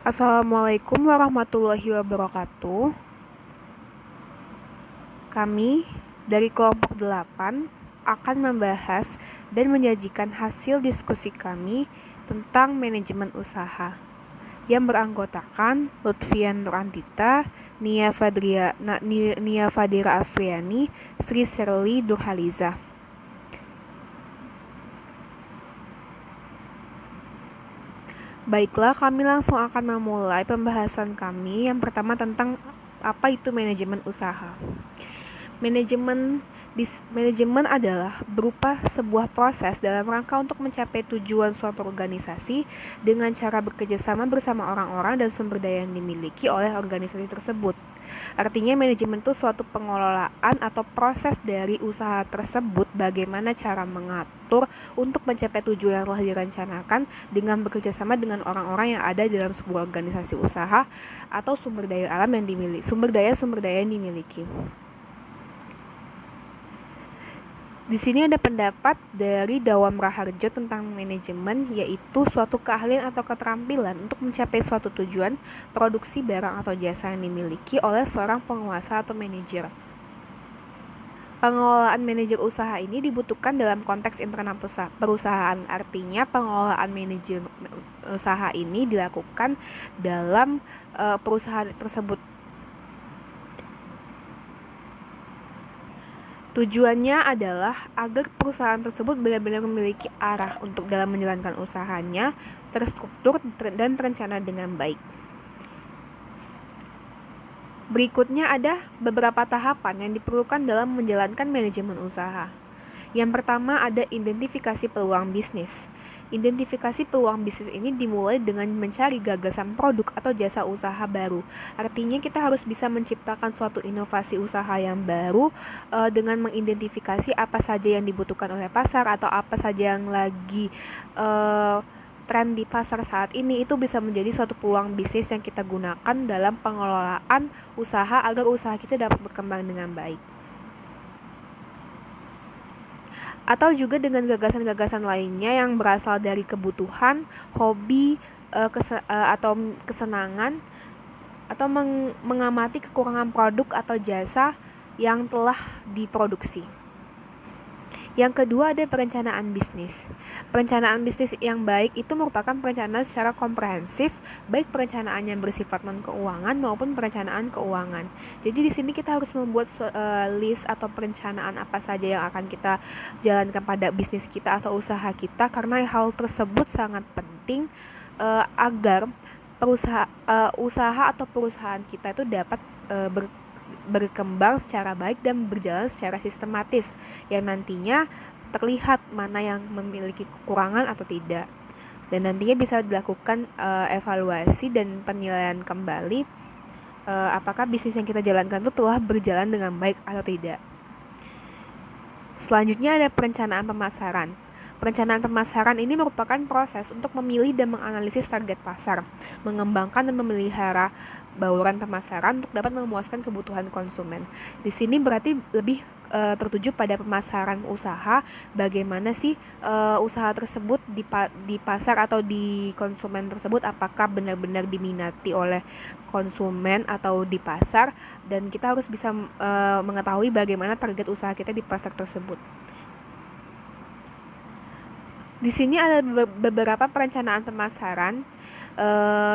Assalamualaikum warahmatullahi wabarakatuh. Kami dari kelompok 8 akan membahas dan menyajikan hasil diskusi kami tentang manajemen usaha yang beranggotakan Lutfian Nurandita, Nia Fadira Afriani, Sri Serli Durhaliza. Baiklah, kami langsung akan memulai pembahasan kami. Yang pertama tentang apa itu manajemen usaha. Manajemen adalah berupa sebuah proses dalam rangka untuk mencapai tujuan suatu organisasi dengan cara bekerjasama bersama orang-orang dan sumber daya yang dimiliki oleh organisasi tersebut. Artinya manajemen itu suatu pengelolaan atau proses dari usaha tersebut, bagaimana cara mengatur untuk mencapai tujuan yang telah direncanakan dengan bekerjasama dengan orang-orang yang ada dalam sebuah organisasi usaha atau sumber daya alam yang dimiliki, sumber daya yang dimiliki. Di sini ada pendapat dari Dawam Raharjo tentang manajemen, yaitu suatu keahlian atau keterampilan untuk mencapai suatu tujuan, produksi barang atau jasa yang dimiliki oleh seorang penguasa atau manajer. Pengelolaan manajer usaha ini dibutuhkan dalam konteks internal perusahaan. Artinya pengelolaan manajer usaha ini dilakukan dalam perusahaan tersebut. Tujuannya adalah agar perusahaan tersebut benar-benar memiliki arah untuk dalam menjalankan usahanya, terstruktur dan terencana dengan baik. Berikutnya ada beberapa tahapan yang diperlukan dalam menjalankan manajemen usaha. Yang pertama ada identifikasi peluang bisnis. Identifikasi peluang bisnis ini dimulai dengan mencari gagasan produk atau jasa usaha baru. Artinya kita harus bisa menciptakan suatu inovasi usaha yang baru dengan mengidentifikasi apa saja yang dibutuhkan oleh pasar atau apa saja yang lagi tren di pasar saat ini. Itu bisa menjadi suatu peluang bisnis yang kita gunakan dalam pengelolaan usaha agar usaha kita dapat berkembang dengan baik. Atau juga dengan gagasan-gagasan lainnya yang berasal dari kebutuhan, hobi, atau kesenangan, atau mengamati kekurangan produk atau jasa yang telah diproduksi. Yang kedua ada perencanaan bisnis. Perencanaan bisnis yang baik itu merupakan perencanaan secara komprehensif, baik perencanaan yang bersifat non-keuangan maupun perencanaan keuangan. Jadi di sini kita harus membuat list atau perencanaan apa saja yang akan kita jalankan pada bisnis kita atau usaha kita, karena hal tersebut sangat penting agar usaha atau perusahaan kita itu dapat berkembang secara baik dan berjalan secara sistematis, yang nantinya terlihat mana yang memiliki kekurangan atau tidak, dan nantinya bisa dilakukan evaluasi dan penilaian kembali apakah bisnis yang kita jalankan itu telah berjalan dengan baik atau tidak. Selanjutnya ada perencanaan pemasaran. Perencanaan pemasaran ini merupakan proses untuk memilih dan menganalisis target pasar, mengembangkan dan memelihara bauran pemasaran untuk dapat memuaskan kebutuhan konsumen. Di sini berarti lebih tertuju pada pemasaran usaha, bagaimana sih usaha tersebut di pasar atau di konsumen tersebut, apakah benar-benar diminati oleh konsumen atau di pasar, dan kita harus bisa mengetahui bagaimana target usaha kita di pasar tersebut. Di sini ada beberapa perencanaan pemasaran,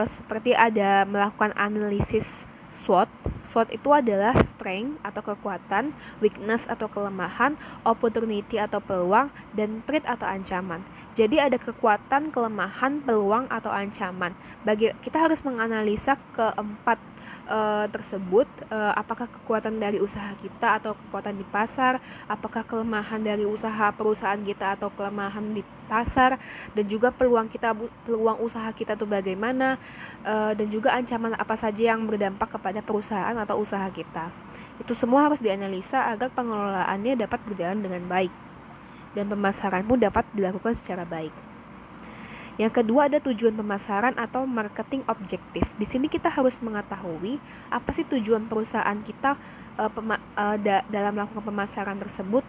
seperti ada melakukan analisis SWOT. SWOT itu adalah strength atau kekuatan, weakness atau kelemahan, opportunity atau peluang, dan threat atau ancaman. Jadi ada kekuatan, kelemahan, peluang atau ancaman. Kita harus menganalisa keempat tersebut, apakah kekuatan dari usaha kita atau kekuatan di pasar, apakah kelemahan dari usaha perusahaan kita atau kelemahan di pasar, dan juga peluang usaha kita itu bagaimana, dan juga ancaman apa saja yang berdampak kepada perusahaan atau usaha kita. Itu semua harus dianalisa agar pengelolaannya dapat berjalan dengan baik dan pemasaran pun dapat dilakukan secara baik. Yang kedua ada tujuan pemasaran atau marketing objektif. Di sini kita harus mengetahui apa sih tujuan perusahaan kita dalam melakukan pemasaran tersebut.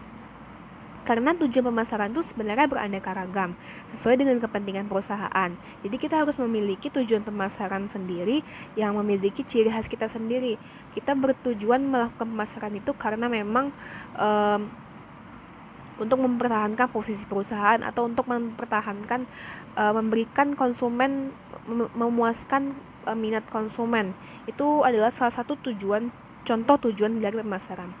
Karena tujuan pemasaran itu sebenarnya beraneka ragam, sesuai dengan kepentingan perusahaan. Jadi kita harus memiliki tujuan pemasaran sendiri yang memiliki ciri khas kita sendiri. Kita bertujuan melakukan pemasaran itu karena memang untuk mempertahankan posisi perusahaan atau untuk mempertahankan memberikan konsumen, memuaskan minat konsumen. Itu adalah salah satu contoh tujuan dari pemasaran.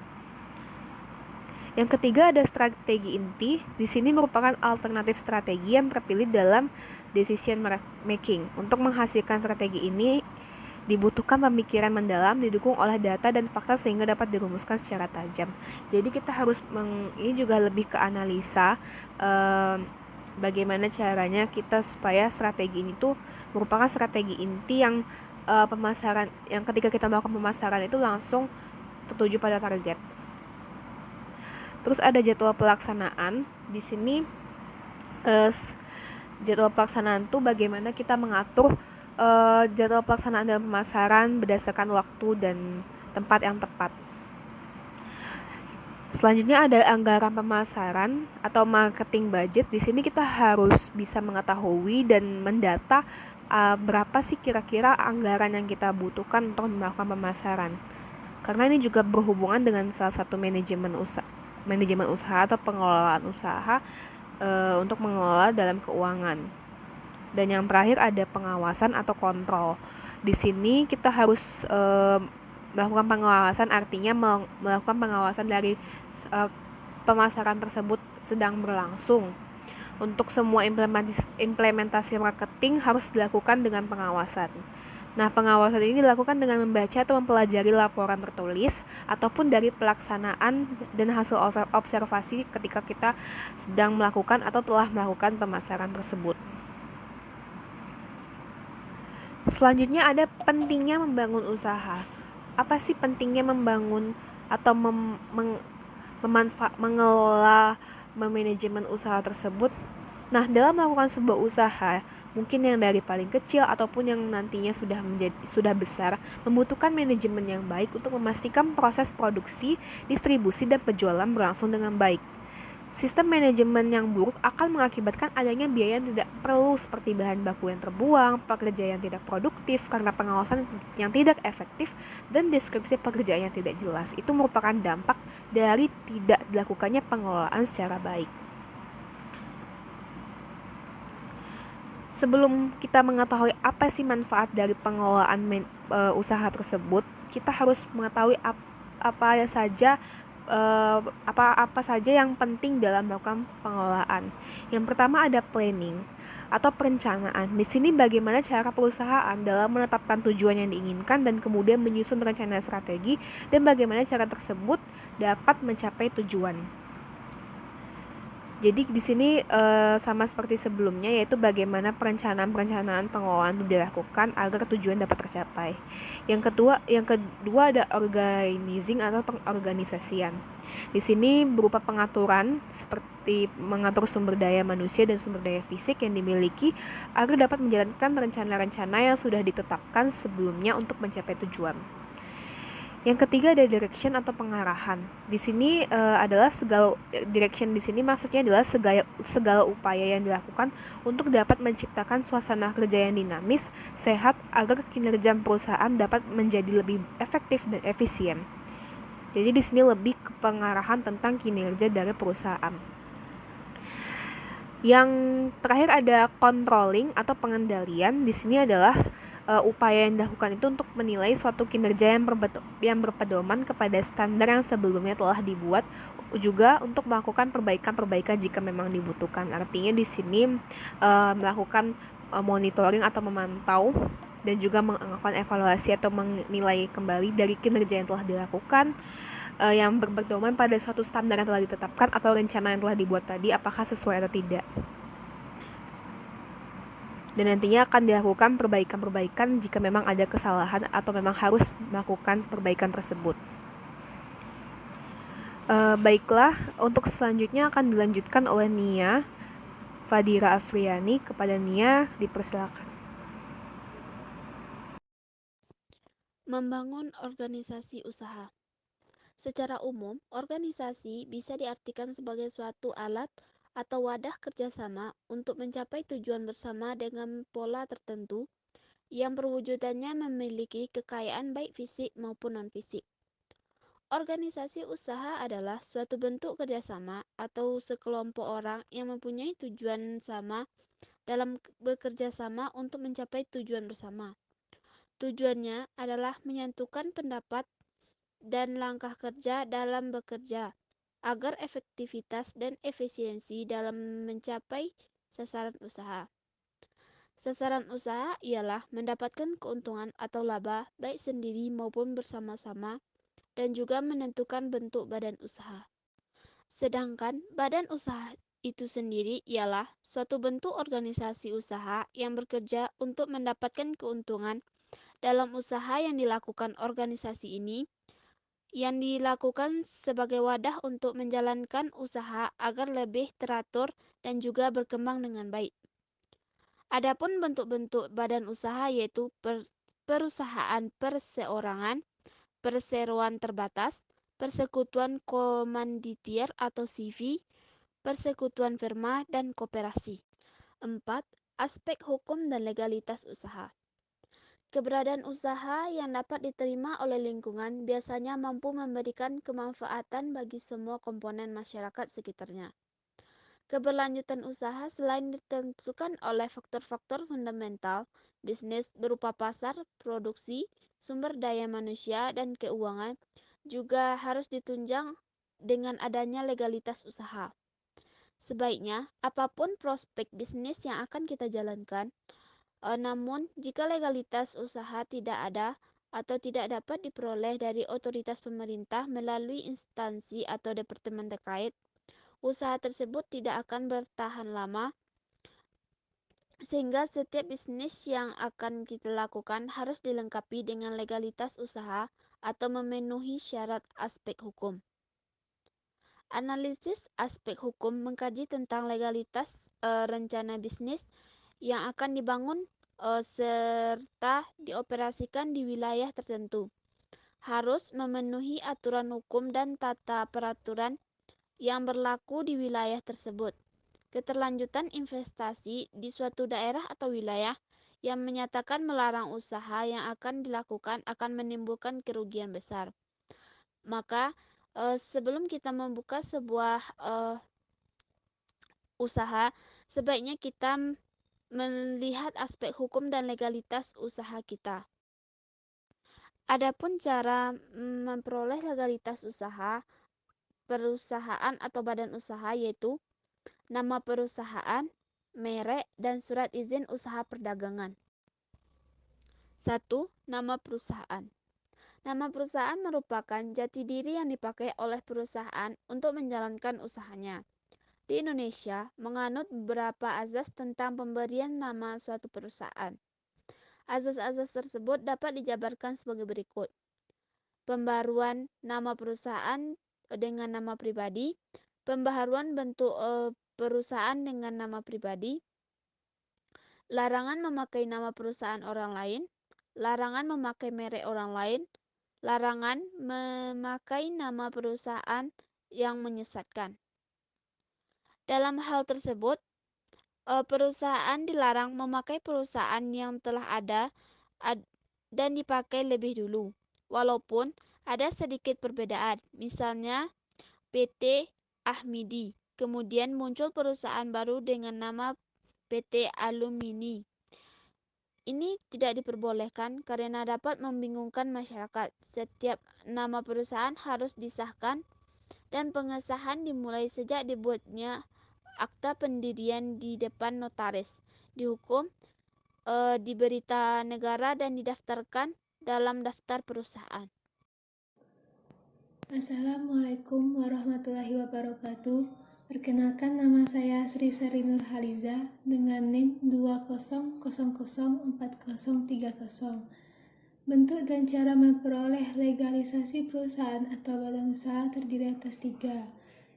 Yang ketiga ada strategi inti. Di sini merupakan alternatif strategi yang terpilih dalam decision making. Untuk menghasilkan strategi ini dibutuhkan pemikiran mendalam, didukung oleh data dan fakta sehingga dapat dirumuskan secara tajam. Jadi kita harus ini juga lebih ke analisa bagaimana caranya kita supaya strategi ini tuh merupakan strategi inti yang pemasaran, yang ketika kita melakukan pemasaran itu langsung tertuju pada target. Terus ada jadwal pelaksanaan. Di sini jadwal pelaksanaan tuh bagaimana kita mengatur jadwal pelaksanaan dalam pemasaran berdasarkan waktu dan tempat yang tepat. Selanjutnya ada anggaran pemasaran atau marketing budget. Di sini kita harus bisa mengetahui dan mendata berapa sih kira-kira anggaran yang kita butuhkan untuk melakukan pemasaran. Karena ini juga berhubungan dengan salah satu manajemen usaha atau pengelolaan usaha untuk mengelola dalam keuangan. Dan yang terakhir ada pengawasan atau kontrol. Di sini kita harus melakukan pengawasan, artinya melakukan pengawasan dari pemasaran tersebut sedang berlangsung. Untuk semua implementasi marketing harus dilakukan dengan pengawasan. Nah, pengawasan ini dilakukan dengan membaca atau mempelajari laporan tertulis ataupun dari pelaksanaan dan hasil observasi ketika kita sedang melakukan atau telah melakukan pemasaran tersebut. Selanjutnya ada pentingnya membangun usaha. Apa sih pentingnya membangun atau mengelola manajemen usaha tersebut? Nah, dalam melakukan sebuah usaha, mungkin yang dari paling kecil ataupun yang nantinya sudah besar, membutuhkan manajemen yang baik untuk memastikan proses produksi, distribusi, dan penjualan berlangsung dengan baik. Sistem manajemen yang buruk akan mengakibatkan adanya biaya yang tidak perlu seperti bahan baku yang terbuang, pekerja yang tidak produktif karena pengawasan yang tidak efektif, dan deskripsi pekerjaan yang tidak jelas. Itu merupakan dampak dari tidak dilakukannya pengelolaan secara baik. Sebelum kita mengetahui apa sih manfaat dari pengelolaan usaha tersebut, kita harus mengetahui apa saja yang penting dalam melakukan pengelolaan. Yang pertama ada planning atau perencanaan. Di sini bagaimana cara perusahaan dalam menetapkan tujuan yang diinginkan dan kemudian menyusun rencana strategi dan bagaimana cara tersebut dapat mencapai tujuan. Jadi di sini sama seperti sebelumnya, yaitu bagaimana perencanaan pengelolaan itu dilakukan agar tujuan dapat tercapai. Yang kedua ada organizing atau pengorganisasian. Di sini berupa pengaturan seperti mengatur sumber daya manusia dan sumber daya fisik yang dimiliki agar dapat menjalankan rencana-rencana yang sudah ditetapkan sebelumnya untuk mencapai tujuan. Yang ketiga ada direction atau pengarahan. Di sini adalah direction di sini maksudnya adalah segala upaya yang dilakukan untuk dapat menciptakan suasana kerja yang dinamis, sehat agar kinerja perusahaan dapat menjadi lebih efektif dan efisien. Jadi di sini lebih ke pengarahan tentang kinerja dari perusahaan. Yang terakhir ada controlling atau pengendalian. Di sini adalah upaya yang dilakukan itu untuk menilai suatu kinerja yang berpedoman kepada standar yang sebelumnya telah dibuat, juga untuk melakukan perbaikan jika memang dibutuhkan. Artinya di sini melakukan monitoring atau memantau dan juga melakukan evaluasi atau menilai kembali dari kinerja yang telah dilakukan yang berpedoman pada suatu standar yang telah ditetapkan atau rencana yang telah dibuat tadi, apakah sesuai atau tidak. Dan nantinya akan dilakukan perbaikan jika memang ada kesalahan atau memang harus melakukan perbaikan tersebut. Baiklah, untuk selanjutnya akan dilanjutkan oleh Nia Fadira Afriani. Kepada Nia, dipersilakan. Membangun organisasi usaha. Secara umum, organisasi bisa diartikan sebagai suatu alat atau wadah kerjasama untuk mencapai tujuan bersama dengan pola tertentu yang perwujudannya memiliki kekayaan baik fisik maupun non-fisik. Organisasi usaha adalah suatu bentuk kerjasama atau sekelompok orang yang mempunyai tujuan sama dalam bekerja sama untuk mencapai tujuan bersama. Tujuannya adalah menyatukan pendapat dan langkah kerja dalam bekerja agar efektivitas dan efisiensi dalam mencapai sasaran usaha. Sasaran usaha ialah mendapatkan keuntungan atau laba baik sendiri maupun bersama-sama dan juga menentukan bentuk badan usaha. Sedangkan badan usaha itu sendiri ialah suatu bentuk organisasi usaha yang bekerja untuk mendapatkan keuntungan dalam usaha yang dilakukan organisasi ini, yang dilakukan sebagai wadah untuk menjalankan usaha agar lebih teratur dan juga berkembang dengan baik. Adapun bentuk-bentuk badan usaha yaitu perusahaan perseorangan, perseroan terbatas, persekutuan komanditier atau CV, persekutuan firma, dan koperasi. 4. Aspek hukum dan legalitas usaha. Keberadaan usaha yang dapat diterima oleh lingkungan biasanya mampu memberikan kemanfaatan bagi semua komponen masyarakat sekitarnya. Keberlanjutan usaha selain ditentukan oleh faktor-faktor fundamental bisnis berupa pasar, produksi, sumber daya manusia, dan keuangan, juga harus ditunjang dengan adanya legalitas usaha. Sebaiknya, apapun prospek bisnis yang akan kita jalankan, namun jika legalitas usaha tidak ada atau tidak dapat diperoleh dari otoritas pemerintah melalui instansi atau departemen terkait, usaha tersebut tidak akan bertahan lama, sehingga setiap bisnis yang akan kita lakukan harus dilengkapi dengan legalitas usaha atau memenuhi syarat aspek hukum. Analisis aspek hukum mengkaji tentang legalitas rencana bisnis yang akan dibangun serta dioperasikan di wilayah tertentu. Harus memenuhi aturan hukum dan tata peraturan yang berlaku di wilayah tersebut. Keterlanjutan investasi di suatu daerah atau wilayah yang menyatakan melarang usaha yang akan dilakukan akan menimbulkan kerugian besar. Maka sebelum kita membuka sebuah usaha, sebaiknya kita melihat aspek hukum dan legalitas usaha kita. Adapun cara memperoleh legalitas usaha perusahaan atau badan usaha yaitu nama perusahaan, merek, dan surat izin usaha perdagangan. 1. Nama perusahaan. Nama perusahaan merupakan jati diri yang dipakai oleh perusahaan untuk menjalankan usahanya. Di Indonesia, menganut beberapa azas tentang pemberian nama suatu perusahaan. Azas-azas tersebut dapat dijabarkan sebagai berikut. Pembaruan nama perusahaan dengan nama pribadi, pembaharuan bentuk perusahaan dengan nama pribadi, larangan memakai nama perusahaan orang lain, larangan memakai merek orang lain, larangan memakai nama perusahaan yang menyesatkan. Dalam hal tersebut, perusahaan dilarang memakai perusahaan yang telah ada dan dipakai lebih dulu, walaupun ada sedikit perbedaan. Misalnya PT Ahmidi, kemudian muncul perusahaan baru dengan nama PT Alumini. Ini tidak diperbolehkan karena dapat membingungkan masyarakat. Setiap nama perusahaan harus disahkan dan pengesahan dimulai sejak dibuatnya akta pendirian di depan notaris, dihukum, di berita negara, dan didaftarkan dalam daftar perusahaan. Assalamualaikum warahmatullahi wabarakatuh. Perkenalkan, nama saya Sri Seri Nurhaliza dengan NIM 20004030. Bentuk dan cara memperoleh legalisasi perusahaan atau badan usaha terdiri atas 3,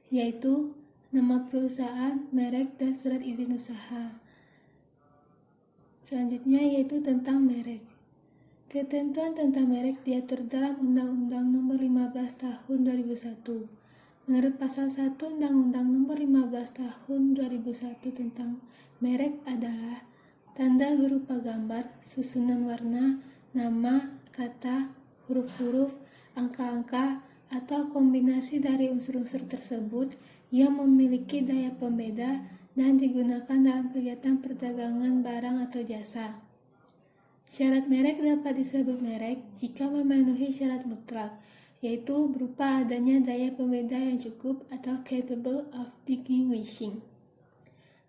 yaitu nama perusahaan, merek, dan surat izin usaha. Selanjutnya yaitu tentang merek. Ketentuan tentang merek diatur dalam Undang-Undang Nomor 15 Tahun 2001. Menurut Pasal 1 Undang-Undang Nomor 15 Tahun 2001 tentang merek adalah tanda berupa gambar, susunan warna, nama, kata, huruf-huruf, angka-angka, atau kombinasi dari unsur-unsur tersebut yang memiliki daya pembeda dan digunakan dalam kegiatan perdagangan barang atau jasa. Syarat merek dapat disebut merek jika memenuhi syarat mutlak, yaitu berupa adanya daya pembeda yang cukup atau capable of distinguishing.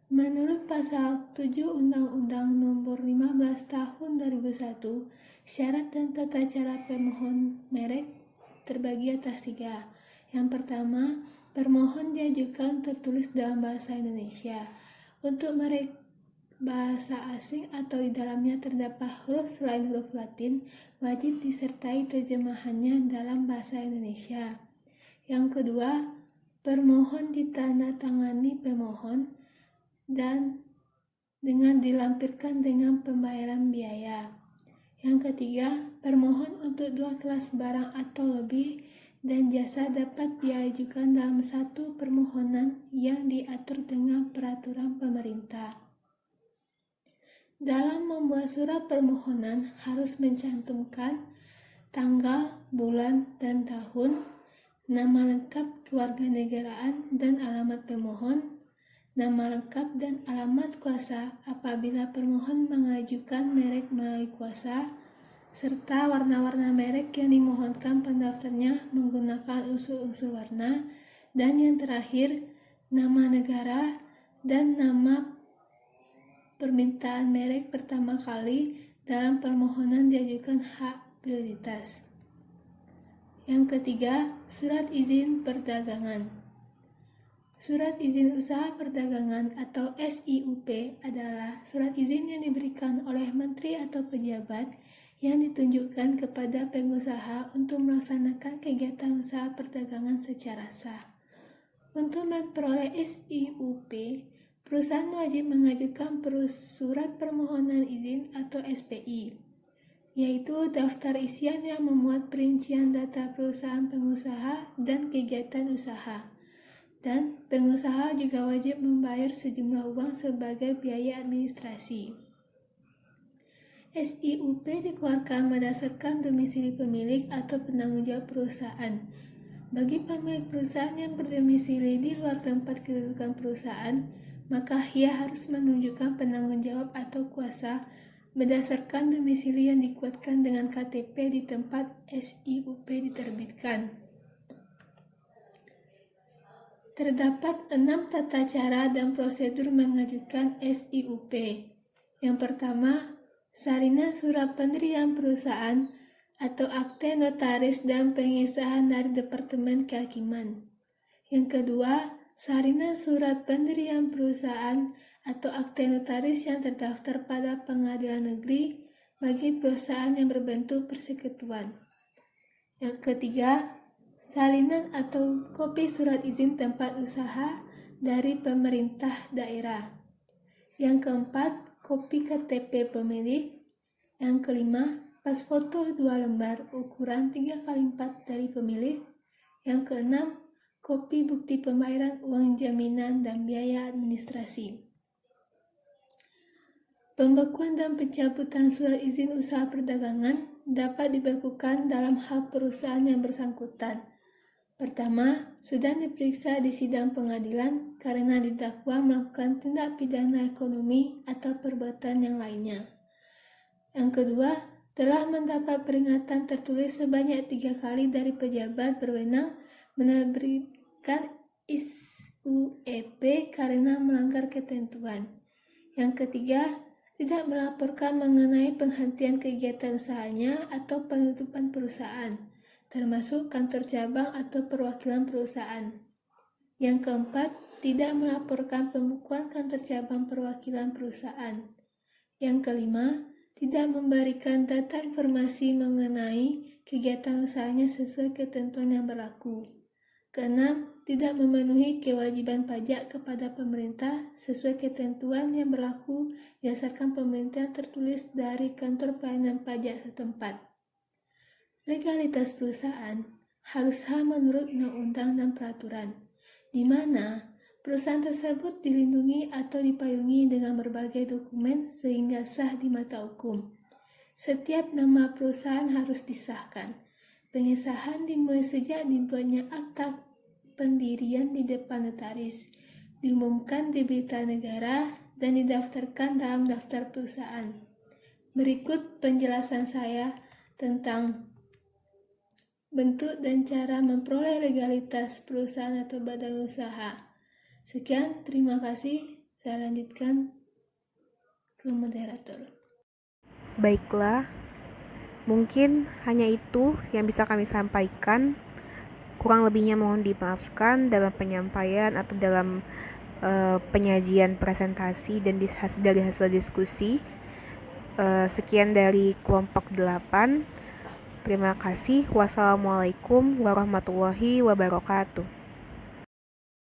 Menurut Pasal 7 Undang-Undang Nomor 15 Tahun 2001, syarat dan tata cara pemohon merek terbagi atas 3. Yang pertama, permohon diajukan tertulis dalam bahasa Indonesia. Untuk merek bahasa asing atau di dalamnya terdapat huruf selain huruf Latin, wajib disertai terjemahannya dalam bahasa Indonesia. Yang kedua, permohon ditandatangani pemohon dan dengan dilampirkan dengan pembayaran biaya. Yang ketiga, permohon untuk 2 kelas barang atau lebih dan jasa dapat diajukan dalam satu permohonan yang diatur dengan peraturan pemerintah. Dalam membuat surat permohonan harus mencantumkan tanggal, bulan, dan tahun, nama lengkap kewarganegaraan dan alamat pemohon, nama lengkap dan alamat kuasa apabila permohon mengajukan merek melalui kuasa, serta warna-warna merek yang dimohonkan pendaftarnya menggunakan unsur-unsur warna, dan yang terakhir, nama negara dan nama permintaan merek pertama kali dalam permohonan diajukan hak prioritas. Yang ketiga, surat izin perdagangan. Surat izin usaha perdagangan atau SIUP adalah surat izin yang diberikan oleh menteri atau pejabat yang ditunjukkan kepada pengusaha untuk melaksanakan kegiatan usaha perdagangan secara sah. Untuk memperoleh SIUP, perusahaan wajib mengajukan surat permohonan izin atau SPI, yaitu daftar isian yang memuat perincian data perusahaan pengusaha dan kegiatan usaha. Dan pengusaha juga wajib membayar sejumlah uang sebagai biaya administrasi. SIUP dikeluarkan berdasarkan domisili pemilik atau penanggung jawab perusahaan. Bagi pemilik perusahaan yang berdomisili di luar tempat kedudukan perusahaan, maka ia harus menunjukkan penanggung jawab atau kuasa berdasarkan domisili yang dikuatkan dengan KTP di tempat SIUP diterbitkan. Terdapat 6 tata cara dan prosedur mengajukan SIUP. Yang pertama, salinan surat pendirian perusahaan atau akte notaris dan pengesahan dari Departemen Kehakiman. Yang kedua, salinan surat pendirian perusahaan atau akte notaris yang terdaftar pada pengadilan negeri bagi perusahaan yang berbentuk persekutuan. Yang ketiga, salinan atau kopi surat izin tempat usaha dari pemerintah daerah. Yang keempat, kopi KTP pemilik. Yang kelima, pas foto 2 lembar ukuran 3x4 dari pemilik. Yang keenam, kopi bukti pembayaran uang jaminan dan biaya administrasi. Pembekuan dan pencabutan surat izin usaha perdagangan dapat dibekukan dalam hal perusahaan yang bersangkutan. Pertama, sedang diperiksa di sidang pengadilan karena didakwa melakukan tindak pidana ekonomi atau perbuatan yang lainnya. Yang kedua, telah mendapat peringatan tertulis sebanyak 3 kali dari pejabat berwenang menerbitkan SIUP karena melanggar ketentuan. Yang ketiga, tidak melaporkan mengenai penghentian kegiatan usahanya atau penutupan perusahaan, termasuk kantor cabang atau perwakilan perusahaan. Yang keempat, tidak melaporkan pembukuan kantor cabang perwakilan perusahaan. Yang kelima, tidak memberikan data informasi mengenai kegiatan usahanya sesuai ketentuan yang berlaku. Keenam, tidak memenuhi kewajiban pajak kepada pemerintah sesuai ketentuan yang berlaku berdasarkan pemerintah tertulis dari kantor pelayanan pajak setempat. Legalitas perusahaan harus sah menurut undang-undang dan peraturan, di mana perusahaan tersebut dilindungi atau dipayungi dengan berbagai dokumen sehingga sah di mata hukum. Setiap nama perusahaan harus disahkan. Pengesahan dimulai sejak dibuatnya akta pendirian di depan notaris, diumumkan di berita negara, dan didaftarkan dalam daftar perusahaan. Berikut penjelasan saya tentang bentuk dan cara memperoleh legalitas perusahaan atau badan usaha. Sekian, terima kasih. Saya lanjutkan ke moderator. Baiklah, mungkin hanya itu yang bisa kami sampaikan. Kurang lebihnya mohon dimaafkan dalam penyampaian atau dalam penyajian presentasi dan dari hasil diskusi. Sekian dari kelompok 8. Terima kasih. Wassalamualaikum warahmatullahi wabarakatuh.